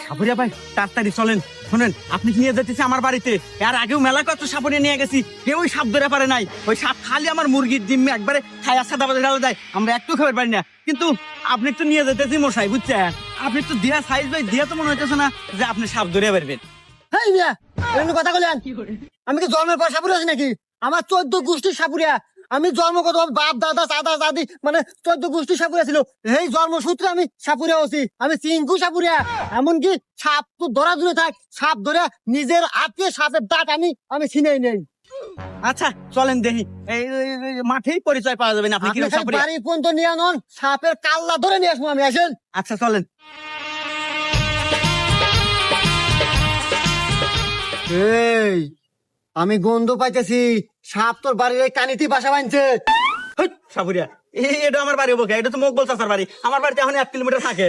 সাপুরিয়া ভাই তাড়াতাড়ি চলেন। শুনেন, আপনি কি নিয়ে যেতেছে আমার বাড়িতে? এর আগেও মেলা কত সাপুরিয়া নিয়ে গেছি, কেউ ওই সাপ ধরে পারে নাই। ওই সাপ খালি আমার মুরগির ডিম একবারে খায় সাদা বাজে ঢালা যায়, আমরা একটু খাবার পারি না। কিন্তু আপনি তো নিয়ে যেতেছি মশাই, বুঝছেন? আপনি তো দিয়া সাইজ ভাই দিয়া তো মনে হইতেছে না যে আপনি সাপ ধরে পারবেন। হেই মিয়া, এরকম কথা বলেন? আমি কি জন্মের পর সাপুরে আছি নাকি? আমার 14 গোষ্ঠীর সাপুরিয়া। আমি জন্মগত বাপ দাদা দাদা দাদি মানে 14 গোষ্ঠীর সাপুরিয়া ছিল। এই জন্মসূত্রে আমি সাপুরিয়া আছি। আমি চিঙ্কু সাপুরিয়া। এমনকি সাপ তো ধরা দূরে থাক, সাপ ধরে নিজের আত্মীয় সাপের দাঁত আমি ছিনেই নেই। আচ্ছা চলেন দেখি, এই মাঠেই পরিচয় পাওয়া যাবে না আপনি আপনি কিরকম খালি সাপুরিয়া। বাড়ি পর্যন্ত নিয়ে নন, সাপের কাল্লা ধরে নিয়ে আসবো আমি। আসেন। আচ্ছা চলেন। এই আমি গন্ধ পাইতেছি, সাপ তোর বাড়ির এই কানিতে বাসা বাঁধছে। হেই, সাপুরিয়া এটা আমার বাড়ি বকে, এটা তো মকবল চাচার বাড়ি। আমার বাড়িতে এখন 1 কিলোমিটার থাকে।